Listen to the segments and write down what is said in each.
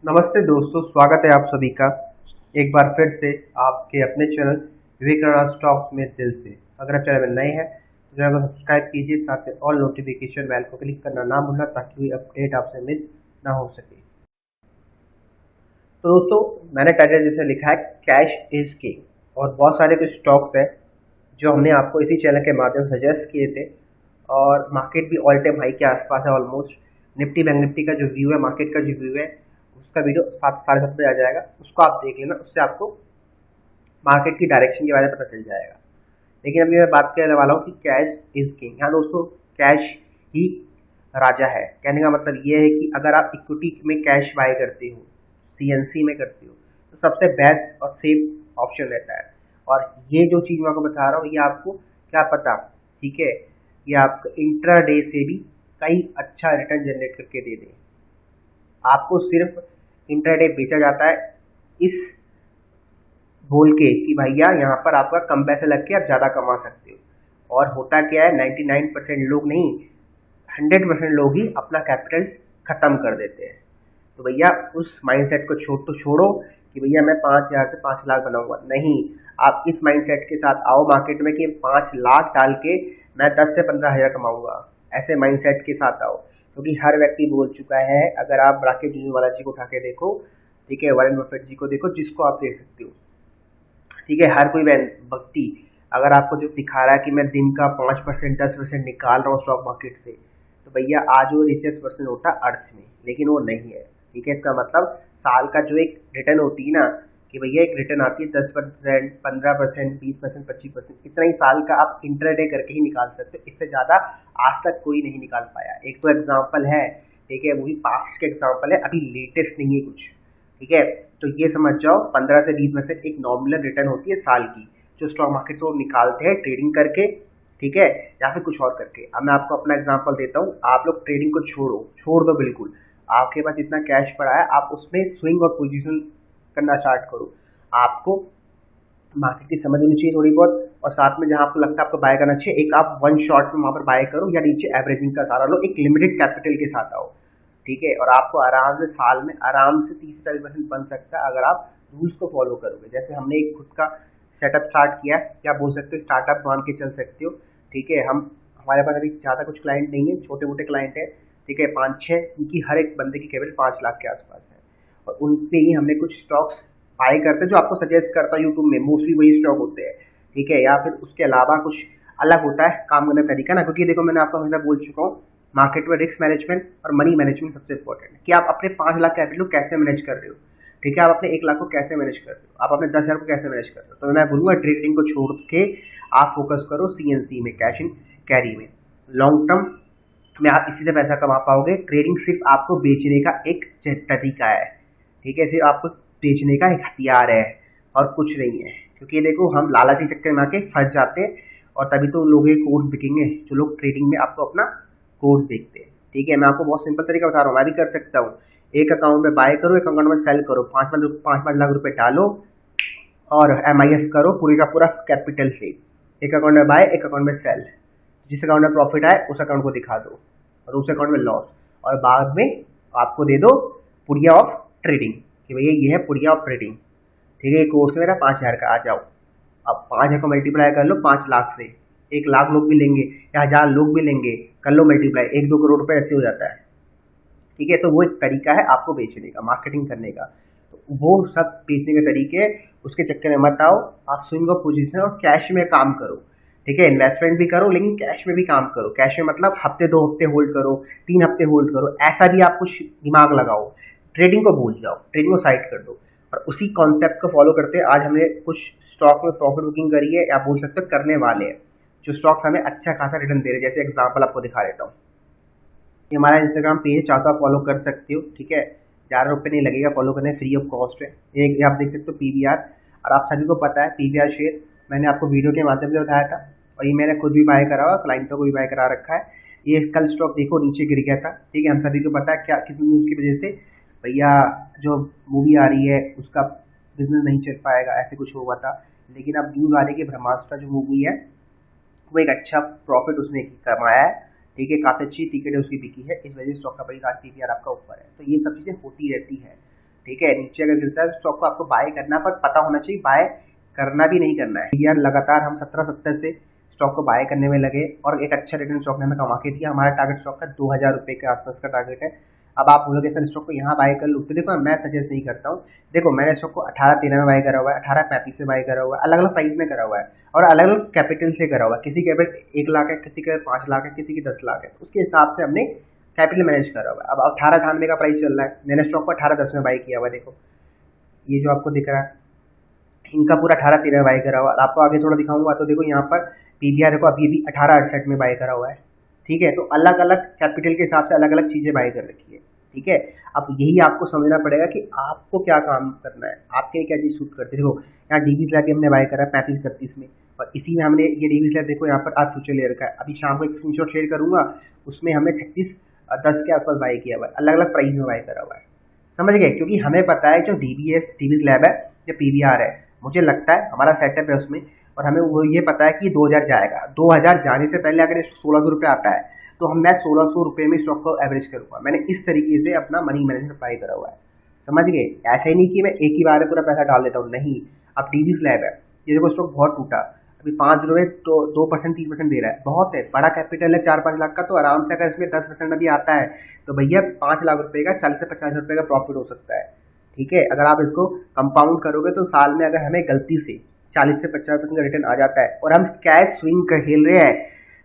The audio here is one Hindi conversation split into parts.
नमस्ते दोस्तों, स्वागत है आप सभी का एक बार फिर से आपके अपने चैनल विवेकानंद स्टॉक्स में दिल से। अगर आप चैनल में नए हैं तो चैनल को सब्सक्राइब कीजिए, साथ में ऑल नोटिफिकेशन बेल को क्लिक करना ना भूलना ताकि कोई अपडेट आपसे मिस ना हो सके। तो दोस्तों, मैंने टाइटल जैसे लिखा है कैश इज किंग और बहुत सारे कुछ स्टॉक्स हैं जो हमने आपको इसी चैनल के माध्यम से सजेस्ट किए थे और मार्केट भी ऑल टाइम हाई के आसपास है ऑलमोस्ट। निफ्टी बैंक निफ्टी का जो व्यू है, मार्केट का जो व्यू है, उसका वीडियो 7 साढ़े 7 बजे आ जाएगा, उसको आप देख लेना। उससे आपको मार्केट की डायरेक्शन के बारे में पता चल जाएगा। लेकिन अभी मैं बात करने वाला हूँ कि कैश इज किंग। यहाँ दोस्तों, कैश ही राजा है। कहने का मतलब ये है कि अगर आप इक्विटी में कैश बाय करते हो, सीएनसी में करते हो, तो सबसे बेस्ट और सेफ ऑप्शन रहता है। और ये जो चीज़ मैं आपको बता रहा हूँ, ये आपको क्या पता, ठीक है, ये आपको इंट्राडे से भी कई अच्छा रिटर्न जनरेट करके दे दे। आपको सिर्फ इंट्राडे बेचा जाता है इस बोल के कि भैया यहाँ पर आपका कम पैसे लग के आप ज़्यादा कमा सकते हो। और होता क्या है, 99% लोग नहीं, 100% लोग ही अपना कैपिटल खत्म कर देते हैं। तो भैया उस माइंडसेट को छोड़ो कि भैया मैं 5,000 से 5 लाख बनाऊंगा। नहीं, आप इस माइंडसेट के साथ आओ मार्केट में कि 5 लाख डाल के मैं 10 से 15 हज़ार कमाऊंगा। ऐसे माइंडसेट के साथ आओ, क्योंकि हर व्यक्ति बोल चुका है। अगर आप राकेश वाला जी को उठा के देखो, ठीक है, वॉरेन बफेट जी को देखो, जिसको आप देख सकते हो, ठीक है, हर कोई व्यक्ति अगर आपको जो दिखा रहा है कि मैं दिन का 5% 10% निकाल रहा हूँ स्टॉक मार्केट से, तो भैया आज वो रिचेस्ट पर्सन होता अर्थ में, लेकिन वो नहीं है। ठीक है, इसका मतलब साल का जो एक रिटर्न होती है ना, कि भैया एक रिटर्न आती है 10%, 15%, 20%, 25%, इतना ही साल का आप इंटरडे करके ही निकाल सकते हो। इससे ज़्यादा आज तक कोई नहीं निकाल पाया। एक तो एग्जाम्पल है, ठीक है, वो भी पास्ट के एग्जाम्पल है, अभी लेटेस्ट नहीं है कुछ। ठीक है, तो ये समझ जाओ 15 से 20% एक नॉमिनल रिटर्न होती है साल की, जो स्टॉक मार्केट से वो निकालते हैं ट्रेडिंग करके, ठीक है, या फिर कुछ और करके। अब मैं आपको अपना एग्जांपल देता हूँ। आप लोग ट्रेडिंग को छोड़ दो बिल्कुल। आपके पास इतना कैश पड़ा है, आप उसमें स्विंग और पोजीशन करना स्टार्ट करो। आपको मार्केट की समझ होनी चाहिए थोड़ी बहुत, और साथ में जहां आपको लगता है आपको बाय करना चाहिए, एक आप वन शॉट में वहां पर बाय करो या नीचे एवरेजिंग का सहारा लो, एक लिमिटेड कैपिटल के साथ आओ। ठीक है, और आपको आराम से साल में आराम से 30 से 40% बन सकता है अगर आप रूल्स को फॉलो करोगे। जैसे हमने एक खुद का सेटअप स्टार्ट किया है, क्या बोल सकते हो, स्टार्टअप मान के चल सकते हो। ठीक है, हमारे पास अभी ज़्यादा कुछ क्लाइंट नहीं है, छोटे मोटे क्लाइंट है, ठीक है, 5-6, उनकी हर एक बंदे की केवल 5 लाख के आसपास है। और उन पे ही हमने कुछ स्टॉक्स बाय करते हैं जो आपको सजेस्ट करता है यूट्यूब में, मोस्टली वही स्टॉक होते हैं। ठीक है, या फिर उसके अलावा कुछ अलग होता है काम करने का तरीका ना, क्योंकि देखो मैंने आपको हमेशा बोल चुका हूँ, मार्केट में रिस्क मैनेजमेंट और मनी मैनेजमेंट सबसे इंपॉर्टेंट है। कि आप अपने 5 लाख कैपिटल को कैसे मैनेज कर रहे हो, ठीक है, आप अपने 1 लाख को कैसे मैनेज कर रहे हो, आप अपने 10,000 को कैसे मैनेज कर रहे हो। तो मैं बोलूँगा ट्रेडिंग को छोड़ के आप फोकस करो सीएनसी में, कैश इन कैरी में। लॉन्ग टर्म में आप इसी से पैसा कमा पाओगे। ट्रेडिंग सिर्फ आपको बेचने का एक तरीका है, ठीक है, सिर्फ आपको बेचने का एक हथियार है और कुछ नहीं है। क्योंकि देखो हम लालची चक्कर में आके फंस जाते हैं, और तभी तो लोग ये कोर्स बिकेंगे जो लोग ट्रेडिंग में आपको अपना कोर्स देखते हैं। ठीक है, मैं आपको बहुत सिंपल तरीका बता रहा हूँ, मैं भी कर सकता हूँ। एक अकाउंट में बाय करो, एक अकाउंट में सेल करो, 5-5 लाख रुपए डालो और एमआईएस करो पूरे का पूरा कैपिटल से। एक अकाउंट में बाय, एक अकाउंट में सेल। जिस अकाउंट में प्रॉफिट आए उस अकाउंट को दिखा दो, और उस अकाउंट में लॉस, और बाद में आपको दे दो पुड़िया ऑफ ट्रेडिंग कि भैया ये है पुड़िया ऑफ ट्रेडिंग। ठीक है, ये कोर्स मेरा 5,000 का, आ जाओ। अब 5,000 को मल्टीप्लाई कर लो 5 लाख से, 1 लाख लोग भी लेंगे या 1,000 लोग भी लेंगे, कर लो मल्टीप्लाई, 1-2 करोड़ रुपए ऐसे हो जाता है। ठीक है, तो वो एक तरीका है आपको बेचने का, मार्केटिंग करने का। तो वो सब बेचने के तरीके, उसके चक्कर में मत आओ। आप स्विंग ऑफ पोजीशन और कैश में काम करो। ठीक है, इन्वेस्टमेंट भी करो लेकिन कैश में भी काम करो। कैश में मतलब हफ्ते 2 हफ्ते होल्ड करो, 3 हफ्ते होल्ड करो, ऐसा भी आप कुछ दिमाग लगाओ। ट्रेडिंग को भूल जाओ, ट्रेडिंग को साइड कर दो। और उसी कॉन्सेप्ट को फॉलो करते आज हमने कुछ स्टॉक में प्रॉफिट बुकिंग करी है, या बोल सकते हो करने वाले हैं, जो स्टॉक्स हमें अच्छा खासा रिटर्न दे रहे हैं। जैसे एग्जाम्पल आपको दिखा देता हूँ, ये हमारा इंस्टाग्राम पेज है, चाहो तो आप फॉलो कर सकते हो। ठीक है, 11 रुपये नहीं लगेगा फॉलो करने, फ्री ऑफ कॉस्ट है। एक आप देख सकते हो पीवीआर, और आप सभी को पता है पीवीआर शेयर मैंने आपको वीडियो के माध्यम से बताया था, और ये मैंने खुद भी बाय करा हुआ, क्लाइंटों को भी बाय करा रखा है। ये कल स्टॉक देखो नीचे गिर गया था, ठीक है, हम सभी को पता है क्या किस न्यूज़ की वजह से, भैया जो मूवी आ रही है उसका बिजनेस नहीं चल पाएगा, ऐसे कुछ हुआ था। लेकिन अब न्यूज़ आ रही है कि ब्रह्मास्त्र जो मूवी है वो एक अच्छा प्रॉफिट उसने कमाया है। ठीक है, काफ़ी अच्छी टिकट है उसकी बिकी है, इस वजह से स्टॉक का प्राइस आज पीवीआर आपका ऊपर है। तो ये सब चीज़ें होती रहती है। ठीक है, नीचे अगर गिरता है तो स्टॉक को आपको बाय करना, पर पता होना चाहिए बाय करना भी नहीं करना है। यार लगातार हम 1770 से स्टॉक को बाय करने में लगे और एक अच्छा रिटर्न स्टॉक ने हमें कमा के दिया। हमारा टारगेट स्टॉक का 2000 रुपये के आसपास का टारगेट है। अब आप बोलोगे सर स्टॉक को यहाँ बाय कर लो, तो देखो मैं सजेस्ट नहीं करता हूँ। देखो मैंने स्टॉक को 1813 में बाय करा हुआ है, 1835 में बाय करा हुआ है, अलग अलग प्राइस में करा हुआ है और अलग अलग कैपिटल से करा हुआ है। किसी कैपिटल 1 लाख है, किसी का 5 लाख है, किसी की 10 लाख है, उसके हिसाब से हमने कैपिटल मैनेज करा हुआ है। अब 1898 का प्राइस चल रहा है, मैंने स्टॉक को 1810 में बाय किया हुआ है। देखो ये जो आपको दिख रहा है इनका पूरा 1813 में बाय करा हुआ है। आपको आगे थोड़ा दिखाऊंगा तो देखो यहाँ पर पीवीआर देखो अभी भी 1868 में बाय करा हुआ है। ठीक है, तो अलग अलग कैपिटल के हिसाब से अलग अलग चीजें बाय कर रखी है। ठीक है, अब यही आपको समझना पड़ेगा कि आपको क्या काम करना है, आपके लिए क्या चीज सूट करती है। देखो यहाँ डीबी स्लैब हमने बाय करा 35-31 में, और इसी में हमने ये डीबी स्लैब देखो यहाँ पर आज फ्यूचर ले रखा है। अभी शाम को एक स्क्रीनशॉट शेयर करूंगा, उसमें हमने 36-10 के आसपास बाय किया हुआ है, अलग अलग प्राइस में बाय करा हुआ है। समझ गए, क्योंकि हमें पता है जो डीबी स्लैब है या पीवीआर है, मुझे लगता है हमारा सेटअप है उसमें, और हमें वो ये पता है कि 2000 जाएगा। 2000 जाने से पहले अगर 1600 रुपये आता है तो हम मैं 1600 रुपये में स्टॉक को एवरेज करूँगा। मैंने इस तरीके से अपना मनी मैनेजमेंट अप्लाई करा हुआ है। समझ गए, ऐसा ही नहीं कि मैं एक ही बार में पूरा पैसा डाल देता हूँ, नहीं। अब डीबी स्लैब है, ये देखो स्टॉक बहुत टूटा, अभी 5 रुपये तो 2% 3% दे रहा है, बहुत है। बड़ा कैपिटल है 4-5 लाख का, तो आराम से अगर इसमें 10% अभी आता है तो भैया 5 लाख रुपये का 40 से 50 रुपये का प्रॉफिट हो सकता है। ठीक है, अगर आप इसको कंपाउंड करोगे तो साल में अगर हमें गलती से 40 से 50% का रिटर्न आ जाता है, और हम कैश स्विंग खेल रहे हैं,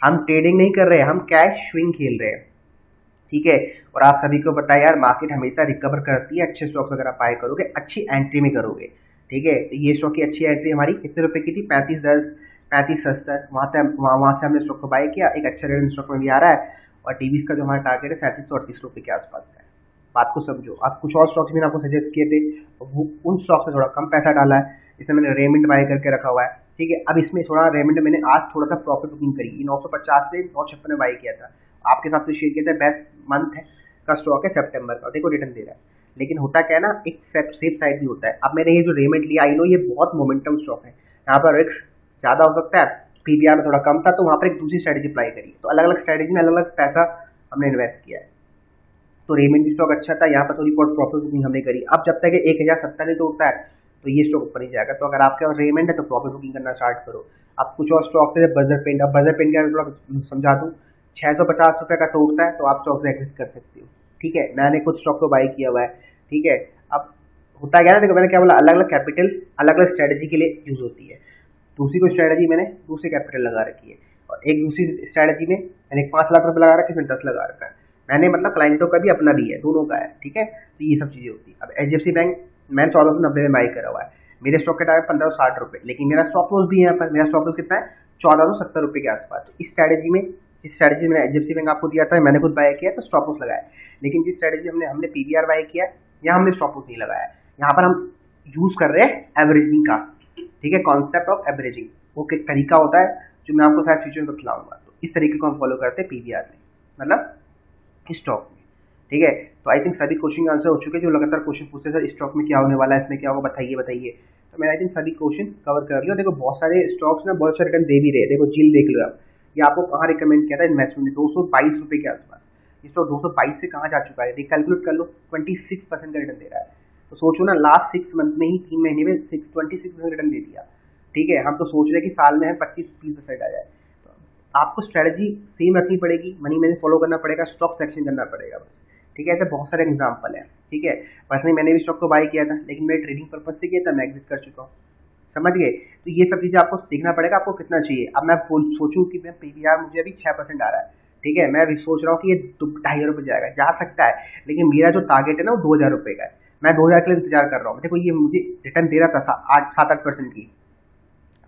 हम ट्रेडिंग नहीं कर रहे हैं, हम कैश स्विंग खेल रहे हैं। ठीक है, और आप सभी को पता है यार मार्केट हमेशा रिकवर करती है अच्छे स्टॉक्स अगर आप बाय करोगे, अच्छी एंट्री में करोगे। ठीक है, तो ये स्टॉक की अच्छी एंट्री हमारी कितने रुपए की थी, 35-10, 35-70, वहाँ से हमने स्टॉक को बाय किया, एक अच्छा रिटर्न स्टॉक में भी आ रहा है। और टीवीज का जो हमारा टारगेट है 3738 रुपये के आसपास है। बात को समझो। आप कुछ और स्टॉक्स मैंने आपको सजेस्ट किए थे, उन स्टॉक्स में थोड़ा कम पैसा डाला है, इसमें मैंने रेमंड बाय करके रखा हुआ है। ठीक है, अब इसमें थोड़ा रेमंड मैंने आज थोड़ा सा प्रॉफिट बुकिंग करी, 950 से 956 में बाय किया था, आपके साथ तो शेयर किया था। बेस्ट मंथ है का स्टॉक है सितंबर का, देखो रिटर्न दे रहा है। लेकिन होता क्या है ना, एक सेफ साइड भी होता है। अब मैंने ये जो रेमंड लिया, आई नो ये बहुत मोमेंटम स्टॉक है, यहाँ पर रिस्क ज़्यादा हो सकता है, पीवीआर में थोड़ा कम था, तो वहाँ पर एक दूसरी स्ट्रेटेजी अप्लाई करी। तो अलग अलग स्ट्रेटेजी में अलग अलग पैसा हमने इन्वेस्ट किया है। तो रेमंड स्टॉक अच्छा था, यहाँ पर थोड़ी बहुत प्रॉफिट बुकिंग हमने करी। अब जब तक 1070 नहीं तोड़ता है तो ये स्टॉक ऊपर ही जाएगा। तो अगर आपके पास रेमंड है तो प्रॉफिट बुकिंग करना स्टार्ट करो। अब कुछ और स्टॉक है बजर पेंट, अब बजर पेंट का थोड़ा समझा दूँ, 650 रुपये का तोड़ता है तो आप स्टॉक से एग्जिट कर सकते हो। ठीक है, मैंने कुछ स्टॉक को बाई किया हुआ है। ठीक है, अब होता गया ना, देखो मैंने क्या बोला, अलग अलग कैपिटल अलग अलग स्ट्रेटेजी के लिए यूज होती है। दूसरी कोई स्ट्रेटेजी मैंने दूसरी कैपिटल लगा रखी है, और एक दूसरी स्ट्रेटेजी में मैंने 5 लाख रुपये लगा रखा है, इसमें 10 लगा रखा है मैंने, मतलब क्लाइंटों का भी अपना भी है, दोनों का है। ठीक है, तो ये सब चीज़ें होती है। अब एचडीएफसी बैंक मैंने 1490 में बाई करा हुआ है, मेरे स्टॉक का टारगेट 1560 रुपये, लेकिन मेरा स्टॉप लॉस भी है यहाँ पर, मेरा स्टॉप लॉस कितना है 1470 रुपये के आसपास। इस स्ट्रेटेजी में, जिस स्ट्रेटेजी मैंने एचडीएफसी बैंक आपको दिया था, मैंने खुद बाय किया तो स्टॉप लॉस लगाया, लेकिन जिस स्ट्रेटेजी हमने पीवीआर बाय किया, यहाँ हमने स्टॉप लॉस नहीं लगाया। यहाँ पर हम यूज कर रहे हैं एवरेजिंग का। ठीक है, कॉन्सेप्ट ऑफ एवरेजिंग, वो एक तरीका होता है जो मैं आपको शायद फ्यूचर में खिलाऊंगा। तो इस तरीके को हम फॉलो करते हैं पीवीआर में, मतलब स्टॉक में। ठीक है, तो आई थिंक सभी क्वेश्चन आंसर हो चुके हैं। जो लगातार क्वेश्चन पूछते हैं सर स्टॉक में क्या होने वाला है, इसमें क्या होगा, बताइए, तो मैंने आई थिंक सभी क्वेश्चन कवर कर लिया। देखो बहुत सारे स्टॉक्स में बहुत सारे रिटर्न दे भी रहे हैं। देखो जिल देख लो आप, ये आपको कहाँ रिकमेंड किया था इन्वेस्टमेंट में, 222 रुपये के आसपास। ये स्टॉक 222 से कहाँ जा चुका है, देख कैलकुलेट कर लो, 26% का रिटर्न दे रहा है। तो सोचो ना, लास्ट 6 मंथ में ही 3 महीने में 26% रिटर्न दे दिया। ठीक है, हम तो सोच रहे हैं कि साल में 25-30% आ जाए। आपको स्ट्रेटजी सेम रखनी पड़ेगी, मनी मैनेज फॉलो करना पड़ेगा, स्टॉक सिलेक्शन करना पड़ेगा बस। ठीक है, ऐसे बहुत सारे एग्जांपल हैं। ठीक है, पर्सनली मैंने भी स्टॉक को बाय किया था, लेकिन मैं ट्रेडिंग पर्पज से किया था, मैं एग्जिट कर चुका हूँ। समझ गए, तो ये सब चीज़ें आपको देखना पड़ेगा, आपको कितना चाहिए। अब मैं सोचूं कि मैं पीवीआर मुझे अभी 6% आ रहा है, ठीक है, मैं अभी सोच रहा हूँ कि ये 2,500 जाएगा, जा सकता है, लेकिन मेरा जो टारगेट है ना वो 2,000 का है। मैं 2,000 के लिए इंतजार कर रहा हूँ। देखो ये मुझे रिटर्न दे रहा था 7-8% की,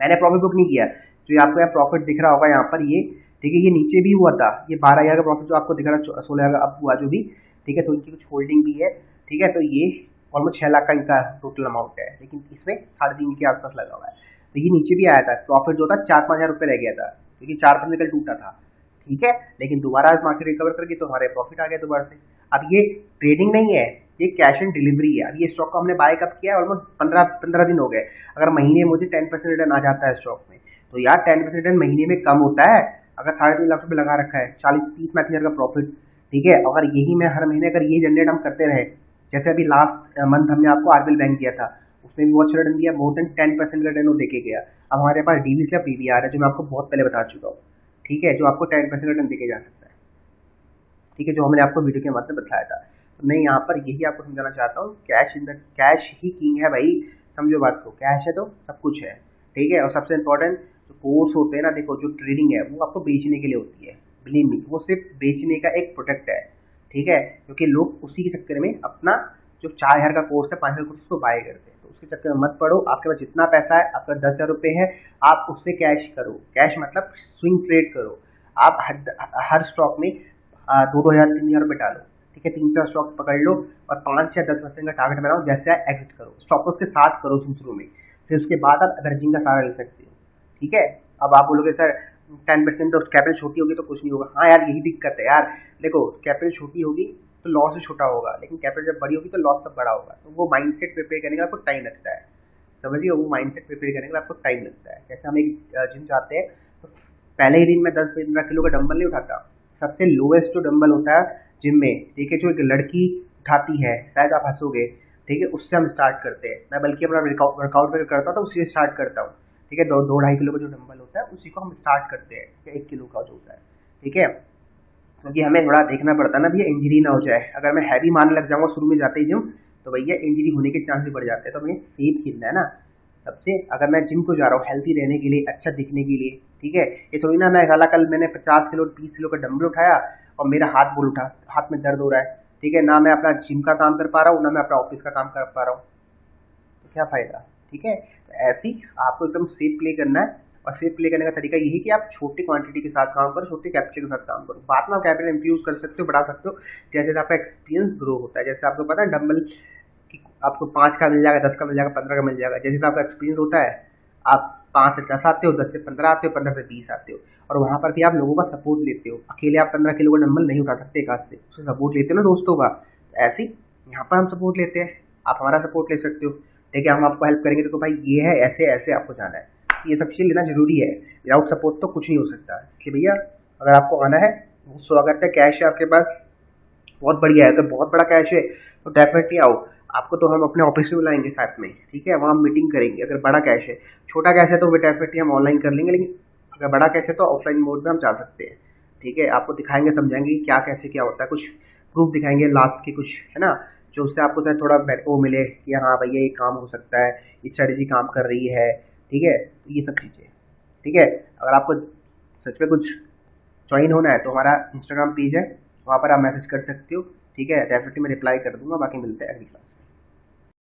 मैंने प्रॉफिट बुक नहीं किया। जो आपको यहाँ प्रॉफिट दिख रहा होगा यहाँ पर, ये ठीक है, ये नीचे भी हुआ था, ये 12,000 का प्रॉफिट जो आपको दिख रहा है, 16,000 अब हुआ जो भी। ठीक है, तो इनकी कुछ होल्डिंग भी है। ठीक है, तो ये ऑलमोस्ट 6 लाख का इनका टोटल अमाउंट है, लेकिन इसमें 3.5 के आसपास लगा हुआ है। तो ये नीचे भी आया था, प्रॉफिट जो था 4-5 हज़ार रुपये रह गया था, क्योंकि 4% कल टूटा था। ठीक है, लेकिन दोबारा आज मार्केट रिकवर कर गई तो हमारे प्रॉफिट आ गया दोबारा से। अब ये ट्रेडिंग नहीं है, ये कैश एंड डिलीवरी है। अब ये स्टॉक को हमने बाय कब किया, ऑलमोस्ट 15 दिन हो गए। अगर महीने मुझे 10% रिटर्न आ जाता है स्टॉक में, तो यार 10% रिटर्न महीने में कम होता है। अगर 3.5 लाख रुपये लगा रखा है, 40-30 हज़ार का प्रॉफिट। ठीक है, अगर यही मैं हर महीने अगर ये जनरेट हम करते रहे, जैसे अभी लास्ट मंथ हमने आपको आरबीएल बैंक दिया था, उसमें भी बहुत अच्छा रिटर्न दिया, मोर देन 10% का रिटर्न वो देके गया। अब हमारे पास डीवी या पीवीआर है जो मैं आपको बहुत पहले बता चुका हूँ, ठीक है, जो आपको 10% रिटर्न देके जा सकता है, ठीक है, जो हमने आपको वीडियो के माध्यम से बताया था। तो मैं यहाँ पर यही आपको समझाना चाहता हूँ, कैश ही किंग है भाई, समझो बात को, कैश है तो सब कुछ है, ठीक है। और सबसे इम्पोर्टेंट जो कोर्स होते हैं ना, देखो जो ट्रेडिंग है वो आपको बेचने के लिए होती है, बिलीव मी, वो सिर्फ बेचने का एक प्रोडक्ट है, ठीक है, क्योंकि लोग उसी के चक्कर में अपना जो 4,000 का कोर्स है, 5,000 कोर्स उसको बाय करते हैं। तो उसके चक्कर में मत पड़ो, आपके पास जितना पैसा है, आपका 10,000 रुपये है, आप उससे कैश करो, कैश मतलब स्विंग ट्रेड करो। आप हर स्टॉक में 2,000 3,000 रुपये डालो, ठीक है, 3-4 स्टॉक पकड़ लो और 5 या 10% का टारगेट बनाओ, जैसे एग्जिट करो, स्टॉप लॉस के साथ करो शुरू में, फिर उसके बाद आप एवरेजिंग का सहारा ले सकते हो, ठीक है। अब आप बोलोगे सर 10% तो कैपिटल छोटी होगी तो कुछ नहीं होगा, हाँ यार यही दिक्कत है यार, देखो कैपिटल छोटी होगी तो लॉस भी छोटा होगा, लेकिन कैपिटल जब बड़ी होगी तो लॉस सब बड़ा होगा। तो वो माइंडसेट प्रिपेयर करने का आपको टाइम लगता है, समझिए, वो माइंडसेट प्रिपेयर करने का आपको टाइम लगता है। जैसे हम एक जिम जाते हैं तो पहले ही दिन में 10-15 किलो का डंबल नहीं उठाता, सबसे लोएस्ट जो डंबल होता है जिम में, ठीक है, जो एक लड़की उठाती है, शायद आप हंसोगे, ठीक है, उससे हम स्टार्ट करते हैं। मैं बल्कि अपना वर्कआउट में करता हूँ तो उसी से स्टार्ट करता हूँ, ठीक है, 2-2.5 किलो का जो डंबल होता है उसी को हम स्टार्ट करते हैं, ठीक है, 1 किलो का जो होता है, ठीक है, क्योंकि हमें थोड़ा देखना पड़ता है ना भैया, इंजरी ना हो जाए। अगर मैं हैवी मारने लग जाऊंगा शुरू में जाते ही जिम, तो भैया इंजरी होने के चांस भी बढ़ जाते हैं। तो हमें सेफ खेलना है ना सबसे। अगर मैं जिम को जा रहा हूँ हेल्थी रहने के लिए, अच्छा दिखने के लिए, ठीक है, ये थोड़ी ना मैं कल मैंने 50 किलो 30 किलो का डंबल उठाया और मेरा हाथ बोल उठा, हाथ में दर्द हो रहा है, ठीक है, ना मैं अपना जिम का काम कर पा रहा हूँ, ना मैं अपना ऑफिस का काम कर पा रहा हूँ, तो क्या फायदा, ठीक है। तो ऐसे ही आपको एकदम सेफ प्ले करना है, और सेफ प्ले करने का तरीका यही कि आप छोटी क्वांटिटी के साथ काम करो, छोटे कैपिटल के साथ काम करो, बाद में आप कैपिटल इंफ्यूज कर सकते हो, बढ़ा सकते हो, जैसे जैसे आपका एक्सपीरियंस ग्रो होता है। जैसे आपको पता है डंबल आपको 5 का मिल जाएगा, 10 का मिल जाएगा, 15 का मिल जाएगा, जैसे जैसे आपका एक्सपीरियंस होता है, आप 5 से 10 आते हो, 10 से 15 आते हो, 15 से 20 आते हो, और वहाँ पर भी आप लोगों का सपोर्ट लेते हो। अकेले आप 15 किलो का डंबल नहीं उठा सकते एक हाथ से, उससे सपोर्ट लेते हो ना दोस्तों का। तो ऐसे ही यहाँ पर हम सपोर्ट लेते हैं, आप हमारा सपोर्ट ले सकते हो, ठीक है, हम आपको हेल्प करेंगे। तो भाई ये है, ऐसे ऐसे आपको जाना है, ये सब चीज़ लेना जरूरी है, विदाउट सपोर्ट तो कुछ नहीं हो सकता। इसलिए भैया अगर आपको आना है, स्वागत है, कैश है आपके पास, बहुत बढ़िया है, तो बहुत बड़ा कैश है तो डेफिनेटली आओ, आपको तो हम अपने ऑफिस में बुलाएंगे साथ में, ठीक है, वहाँ हम मीटिंग करेंगे। अगर बड़ा कैश है, छोटा कैश है तो वो डेफिनेटली हम ऑनलाइन कर लेंगे, लेकिन अगर बड़ा कैश है तो ऑफलाइन मोड में हम जा सकते हैं, ठीक है, आपको दिखाएंगे, समझाएंगे कि क्या कैसे क्या होता है, कुछ प्रूफ दिखाएंगे लास्ट के कुछ, है ना, जो उससे आपको शायद थोड़ा वो मिले कि हाँ भैया ये काम हो सकता है, ये स्ट्रेटेजी काम कर रही है, ठीक है, तो ये सब चीज़ें, ठीक है। अगर आपको सच में कुछ ज्वाइन होना है तो हमारा इंस्टाग्राम पेज है, वहाँ पर आप मैसेज कर सकते हो, ठीक है, डेफिनेटली मैं रिप्लाई कर दूंगा। बाकी मिलते हैं अगली क्लास।